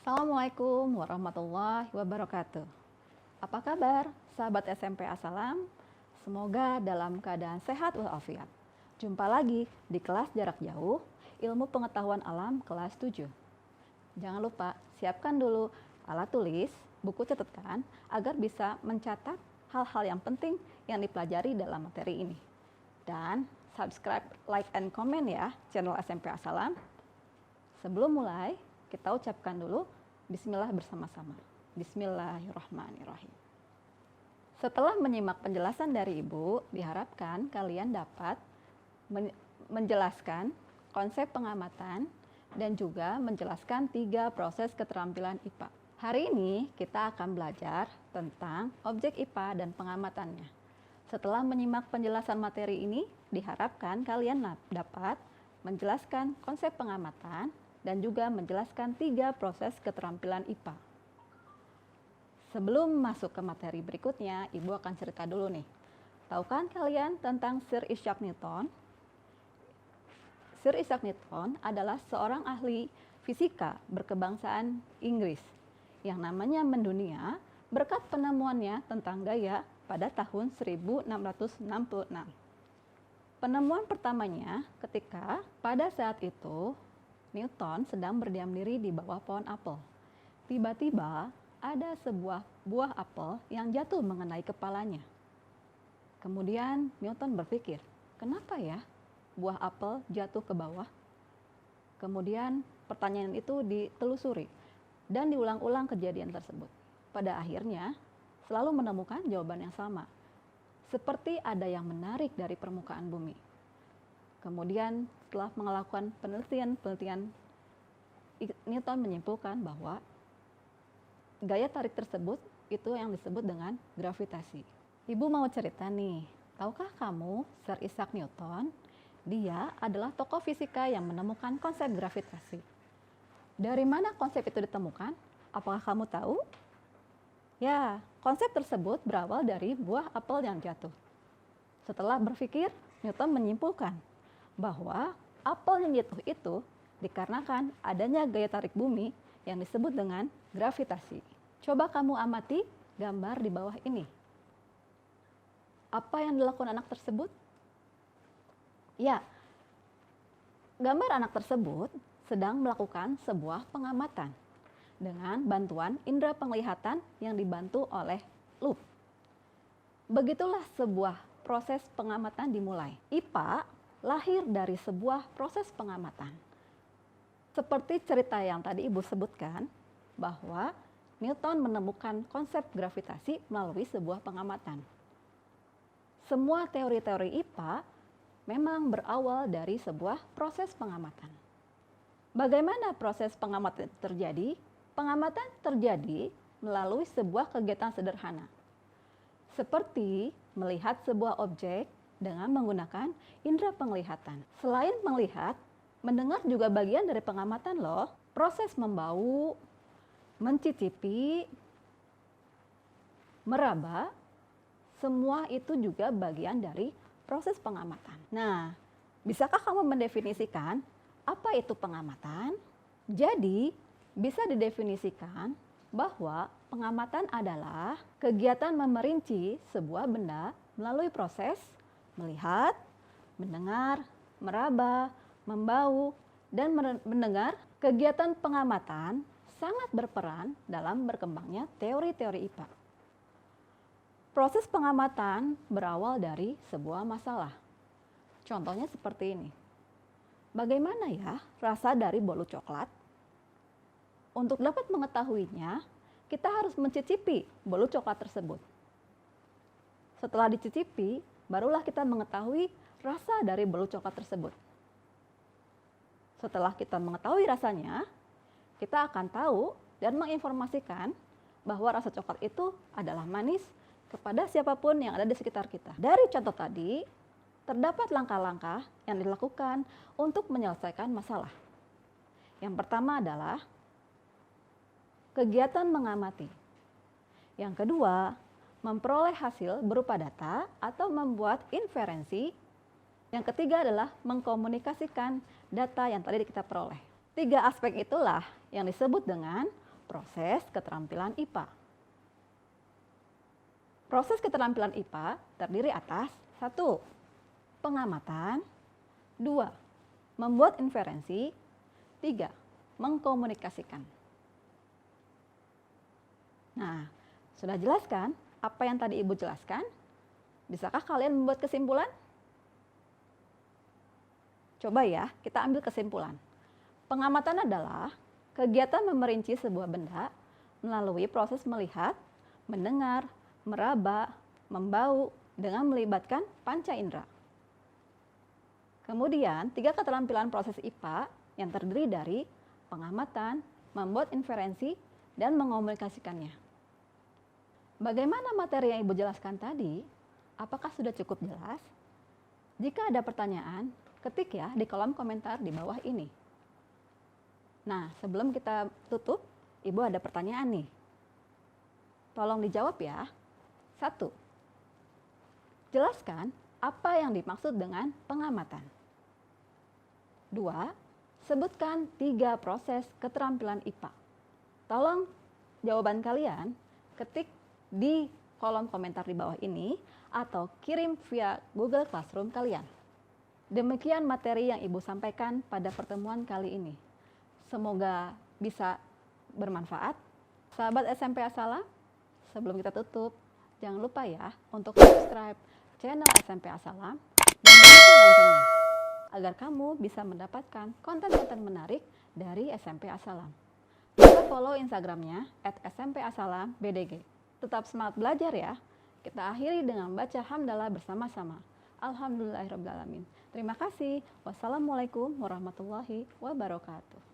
Assalamualaikum warahmatullahi wabarakatuh. Apa kabar sahabat SMP Assalam? Semoga dalam keadaan sehat walafiat. Jumpa lagi di kelas jarak jauh ilmu pengetahuan alam kelas 7. Jangan lupa siapkan dulu alat tulis, buku catatan agar bisa mencatat hal-hal yang penting yang dipelajari dalam materi ini. Dan subscribe, like, and comment ya channel SMP Assalam. Sebelum mulai, kita ucapkan dulu Bismillah bersama-sama. Bismillahirrahmanirrahim. Setelah menyimak penjelasan dari Ibu, diharapkan kalian dapat menjelaskan konsep pengamatan dan juga menjelaskan 3 proses keterampilan IPA. Hari ini kita akan belajar tentang objek IPA dan pengamatannya. Setelah menyimak penjelasan materi ini, diharapkan kalian dapat menjelaskan konsep pengamatan dan juga menjelaskan 3 proses keterampilan IPA. Sebelum masuk ke materi berikutnya, Ibu akan cerita dulu nih. Tahu kan kalian tentang Sir Isaac Newton? Sir Isaac Newton adalah seorang ahli fisika berkebangsaan Inggris yang namanya mendunia berkat penemuannya tentang gaya pada tahun 1666. Penemuan pertamanya ketika pada saat itu Newton sedang berdiam diri di bawah pohon apel. Tiba-tiba ada sebuah buah apel yang jatuh mengenai kepalanya. Kemudian Newton berpikir, kenapa ya buah apel jatuh ke bawah? Kemudian pertanyaan itu ditelusuri dan diulang-ulang kejadian tersebut. Pada akhirnya selalu menemukan jawaban yang sama. Seperti ada yang menarik dari permukaan bumi. Kemudian setelah melakukan penelitian, Newton menyimpulkan bahwa gaya tarik tersebut itu yang disebut dengan gravitasi. Ibu mau cerita nih, tahukah kamu Sir Isaac Newton? Dia adalah tokoh fisika yang menemukan konsep gravitasi. Dari mana konsep itu ditemukan? Apakah kamu tahu? Ya, konsep tersebut berawal dari buah apel yang jatuh. Setelah berpikir, Newton menyimpulkan bahwa apel yang jatuh itu dikarenakan adanya gaya tarik bumi yang disebut dengan gravitasi. Coba kamu amati gambar di bawah ini. Apa yang dilakukan anak tersebut? Ya, gambar anak tersebut sedang melakukan sebuah pengamatan dengan bantuan indera penglihatan yang dibantu oleh lup. Begitulah sebuah proses pengamatan dimulai. IPA lahir dari sebuah proses pengamatan. Seperti cerita yang tadi Ibu sebutkan, bahwa Newton menemukan konsep gravitasi melalui sebuah pengamatan. Semua teori-teori IPA memang berawal dari sebuah proses pengamatan. Bagaimana proses pengamatan terjadi? Pengamatan terjadi melalui sebuah kegiatan sederhana. Seperti melihat sebuah objek dengan menggunakan indera penglihatan. Selain melihat, mendengar juga bagian dari pengamatan loh. Proses membau, mencicipi, meraba, semua itu juga bagian dari proses pengamatan. Nah, bisakah kamu mendefinisikan apa itu pengamatan? Jadi, bisa didefinisikan bahwa pengamatan adalah kegiatan memerinci sebuah benda melalui proses melihat, mendengar, meraba, membau, dan mendengar. Kegiatan pengamatan sangat berperan dalam berkembangnya teori-teori IPA. Proses pengamatan berawal dari sebuah masalah. Contohnya seperti ini. Bagaimana ya rasa dari bolu coklat? Untuk dapat mengetahuinya, kita harus mencicipi bolu coklat tersebut. Setelah dicicipi, barulah kita mengetahui rasa dari bolu coklat tersebut. Setelah kita mengetahui rasanya, kita akan tahu dan menginformasikan bahwa rasa coklat itu adalah manis kepada siapapun yang ada di sekitar kita. Dari contoh tadi, terdapat langkah-langkah yang dilakukan untuk menyelesaikan masalah. Yang pertama adalah kegiatan mengamati. Yang kedua, memperoleh hasil berupa data atau membuat inferensi. Yang ketiga adalah mengkomunikasikan data yang tadi kita peroleh. 3 aspek itulah yang disebut dengan proses keterampilan IPA. Proses keterampilan IPA terdiri atas 1. Pengamatan, 2. Membuat inferensi, 3. Mengkomunikasikan. Nah, sudah jelas kan apa yang tadi Ibu jelaskan? Bisakah kalian membuat kesimpulan? Coba ya, kita ambil kesimpulan. Pengamatan adalah kegiatan memerinci sebuah benda melalui proses melihat, mendengar, meraba, membau dengan melibatkan panca indera. Kemudian, 3 keterampilan proses IPA yang terdiri dari pengamatan, membuat inferensi, dan mengomunikasikannya. Bagaimana materi yang Ibu jelaskan tadi? Apakah sudah cukup jelas? Jika ada pertanyaan, ketik ya di kolom komentar di bawah ini. Nah, sebelum kita tutup, Ibu ada pertanyaan nih. Tolong dijawab ya. 1. Jelaskan apa yang dimaksud dengan pengamatan. 2. Sebutkan 3 proses keterampilan IPA. Tolong jawaban kalian ketik di kolom komentar di bawah ini atau kirim via Google Classroom kalian. Demikian materi yang Ibu sampaikan pada pertemuan kali ini. Semoga bisa bermanfaat. Sahabat SMP As-Salam, sebelum kita tutup, jangan lupa ya untuk subscribe channel SMP As-Salam dan bunyikan loncengnya agar kamu bisa mendapatkan konten-konten menarik dari SMP As-Salam. Juga follow Instagramnya @smp_as_salam_bdg. Tetap semangat belajar ya. Kita akhiri dengan baca hamdalah bersama-sama. Alhamdulillahirrabbilalamin. Terima kasih. Wassalamualaikum warahmatullahi wabarakatuh.